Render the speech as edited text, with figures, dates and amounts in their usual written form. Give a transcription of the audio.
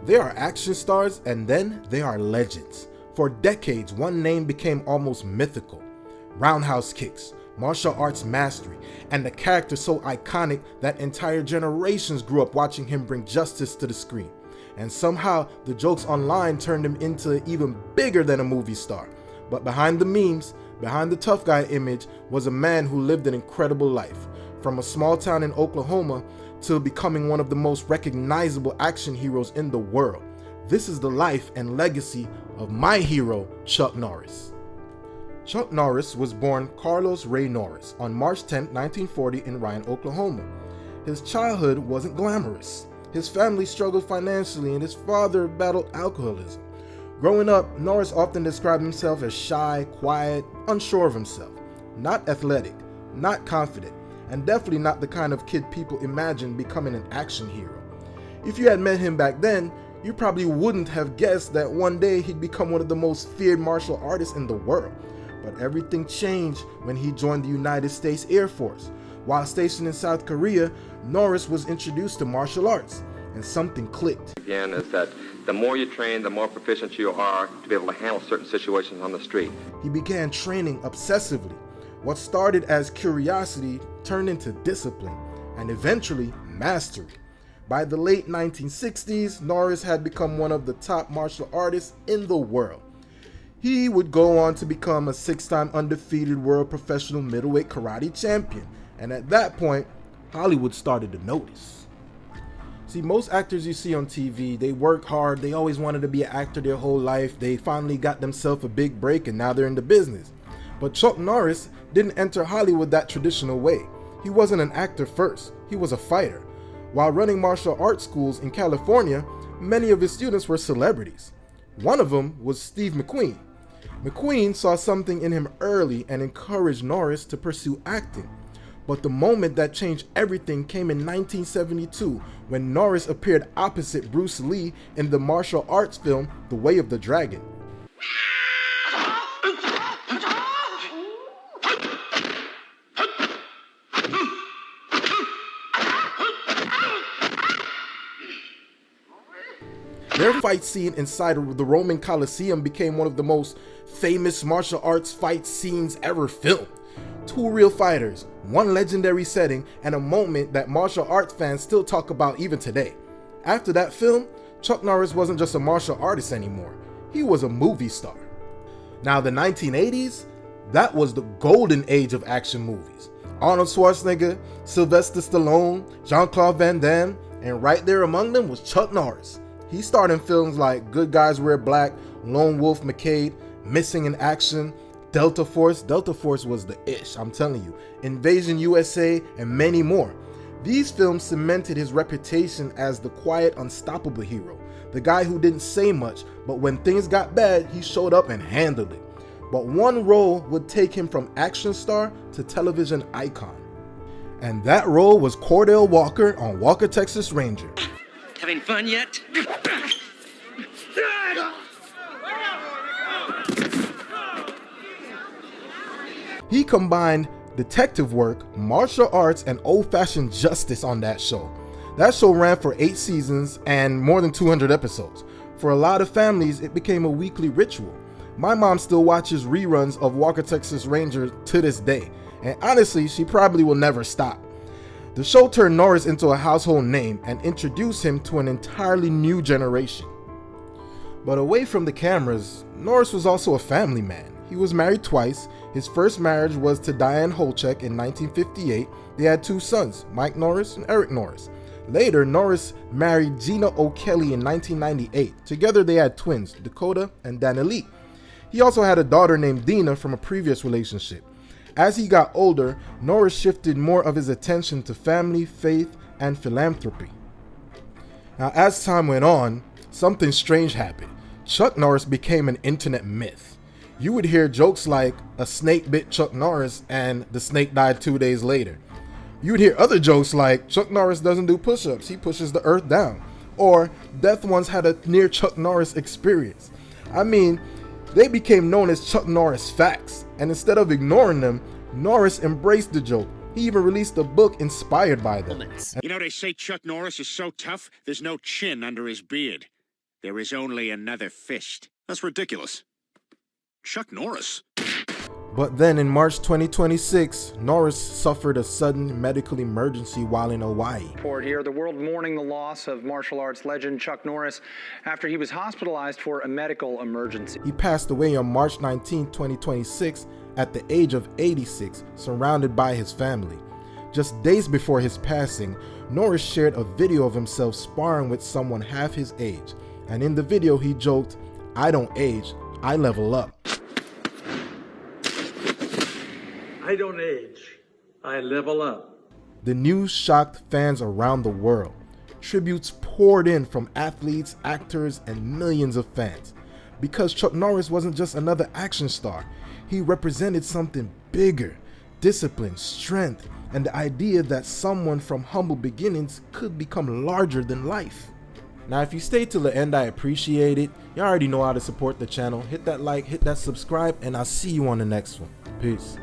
They are action stars and then they are legends. For decades, one name became almost mythical. Roundhouse kicks, martial arts mastery, and a character so iconic that entire generations grew up watching him bring justice to the screen. And somehow, the jokes online turned him into even bigger than a movie star. But behind the memes, behind the tough guy image, was a man who lived an incredible life. From a small town in Oklahoma to becoming one of the most recognizable action heroes in the world. This is the life and legacy of my hero, Chuck Norris. Chuck Norris was born Carlos Ray Norris on March 10, 1940 in Ryan, Oklahoma. His childhood wasn't glamorous. His family struggled financially and his father battled alcoholism. Growing up, Norris often described himself as shy, quiet, unsure of himself, not athletic, not confident, and definitely not the kind of kid people imagine becoming an action hero. If you had met him back then, you probably wouldn't have guessed that one day he'd become one of the most feared martial artists in the world. But everything changed when he joined the United States Air Force. While stationed in South Korea, Norris was introduced to martial arts, and something clicked. Again, is that the more you train, the more proficient you are to be able to handle certain situations on the street. He began training obsessively. What started as curiosity turned into discipline, and eventually mastery. By the late 1960s, Norris had become one of the top martial artists in the world. He would go on to become a 6-time undefeated world professional middleweight karate champion, and at that point, Hollywood started to notice. See, most actors you see on TV, they work hard, they always wanted to be an actor their whole life, they finally got themselves a big break and now they're in the business. But Chuck Norris didn't enter Hollywood that traditional way. He wasn't an actor first, he was a fighter. While running martial arts schools in California, many of his students were celebrities. One of them was Steve McQueen. McQueen saw something in him early and encouraged Norris to pursue acting. But the moment that changed everything came in 1972 when Norris appeared opposite Bruce Lee in the martial arts film The Way of the Dragon. Their fight scene inside of the Roman Colosseum became one of the most famous martial arts fight scenes ever filmed. Two real fighters, one legendary setting, and a moment that martial arts fans still talk about even today. After that film, Chuck Norris wasn't just a martial artist anymore. He was a movie star. Now the 1980s, that was the golden age of action movies. Arnold Schwarzenegger, Sylvester Stallone, Jean-Claude Van Damme, and right there among them was Chuck Norris. He starred in films like Good Guys Wear Black, Lone Wolf McCade, Missing in Action, Delta Force. Delta Force was the ish, I'm telling you. Invasion USA, and many more. These films cemented his reputation as the quiet, unstoppable hero. The guy who didn't say much, but when things got bad, he showed up and handled it. But one role would take him from action star to television icon. And that role was Cordell Walker on Walker, Texas Ranger. Having fun yet? He combined detective work, martial arts, and old-fashioned justice on that show. That show ran for 8 seasons and more than 200 episodes. For a lot of families, it became a weekly ritual. My mom still watches reruns of Walker, Texas Ranger to this day, and honestly, she probably will never stop. The show turned Norris into a household name and introduced him to an entirely new generation. But away from the cameras, Norris was also a family man. He was married twice. His first marriage was to Diane Holchek in 1958. They had 2 sons, Mike Norris and Eric Norris. Later, Norris married Gina O'Kelly in 1998. Together they had twins, Dakota and Danielle. He also had a daughter named Dina from a previous relationship. As he got older, Norris shifted more of his attention to family, faith, and philanthropy. Now, as time went on, something strange happened. Chuck Norris became an internet myth. You would hear jokes like, a snake bit Chuck Norris and the snake died 2 days later. You would hear other jokes like, Chuck Norris doesn't do push-ups, he pushes the earth down. Or, death once had a near Chuck Norris experience. I mean, they became known as Chuck Norris facts, and instead of ignoring them, Norris embraced the joke. He even released a book inspired by them. You know, they say Chuck Norris is so tough, there's no chin under his beard. There is only another fist. That's ridiculous. Chuck Norris. But then in March 2026, Norris suffered a sudden medical emergency while in Hawaii. Report here, the world mourning the loss of martial arts legend Chuck Norris after he was hospitalized for a medical emergency. He passed away on March 19, 2026 at the age of 86, surrounded by his family. Just days before his passing, Norris shared a video of himself sparring with someone half his age. And in the video he joked, "I don't age, I level up." I don't age, I level up. The news shocked fans around the world. Tributes poured in from athletes, actors, and millions of fans. Because Chuck Norris wasn't just another action star, he represented something bigger: discipline, strength, and the idea that someone from humble beginnings could become larger than life. Now, if you stayed till the end, I appreciate it. You already know how to support the channel. Hit that like, hit that subscribe, and I'll see you on the next one. Peace.